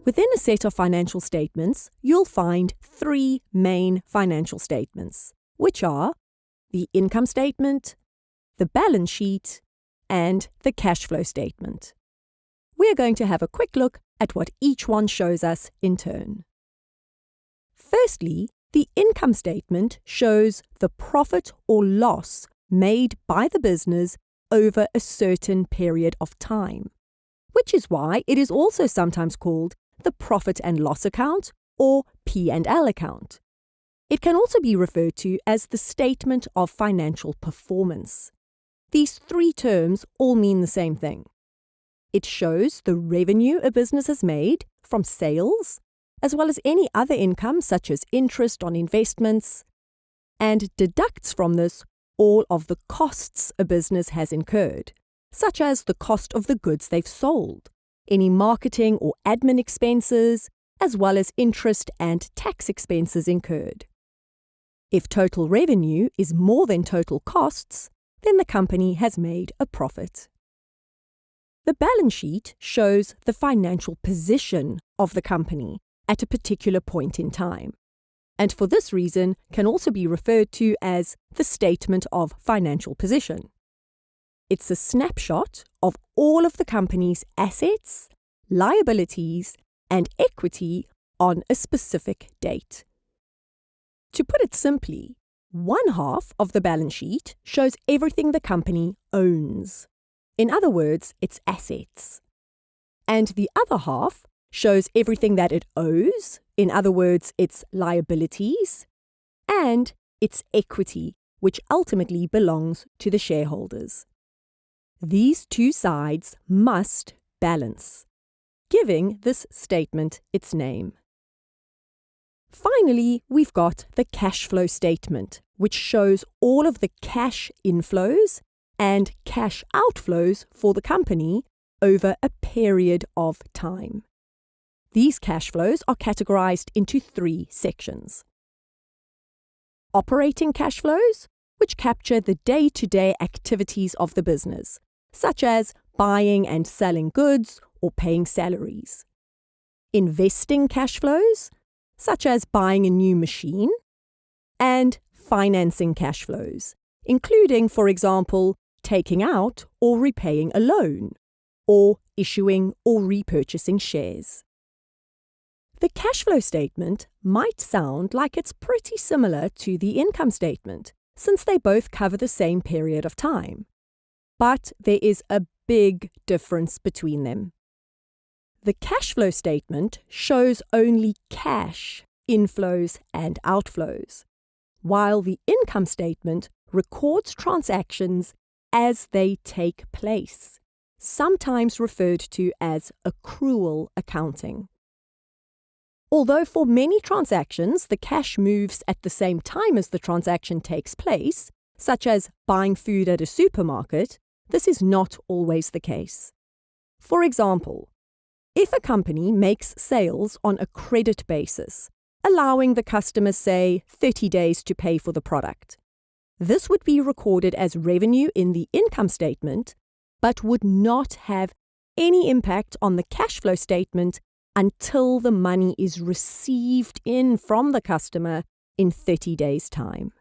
Within a set of financial statements, you'll find three main financial statements, which are the income statement, the balance sheet, and the cash flow statement. We're going to have a quick look at what each one shows us in turn. Firstly, the income statement shows the profit or loss made by the business over a certain period of time, which is why it is also sometimes called the profit and loss account or P&L account. It can also be referred to as the statement of financial performance. These three terms all mean the same thing. It shows the revenue a business has made from sales, as well as any other income such as interest on investments, and deducts from this all of the costs a business has incurred, such as the cost of the goods they've sold, any marketing or admin expenses, as well as interest and tax expenses incurred. If total revenue is more than total costs, then the company has made a profit. The balance sheet shows the financial position of the company at a particular point in time, and for this reason can also be referred to as the statement of financial position. It's a snapshot of all of the company's assets, liabilities, and equity on a specific date. To put it simply, one half of the balance sheet shows everything the company owns. In other words, its assets. And the other half shows everything that it owes, in other words, its liabilities, and its equity, which ultimately belongs to the shareholders. These two sides must balance, giving this statement its name. Finally, we've got the cash flow statement, which shows all of the cash inflows and cash outflows for the company over a period of time. These cash flows are categorized into three sections. Operating cash flows, which capture the day-to-day activities of the business, such as buying and selling goods or paying salaries. Investing cash flows, such as buying a new machine. And financing cash flows, including, for example, taking out or repaying a loan, or issuing or repurchasing shares. The cash flow statement might sound like it's pretty similar to the income statement, since they both cover the same period of time. But there is a big difference between them. The cash flow statement shows only cash inflows and outflows, while the income statement records transactions as they take place, sometimes referred to as accrual accounting. Although for many transactions the cash moves at the same time as the transaction takes place, such as buying food at a supermarket, this is not always the case. For example, if a company makes sales on a credit basis, allowing the customer, say, 30 days to pay for the product, this would be recorded as revenue in the income statement, but would not have any impact on the cash flow statement until the money is received in from the customer in 30 days' time.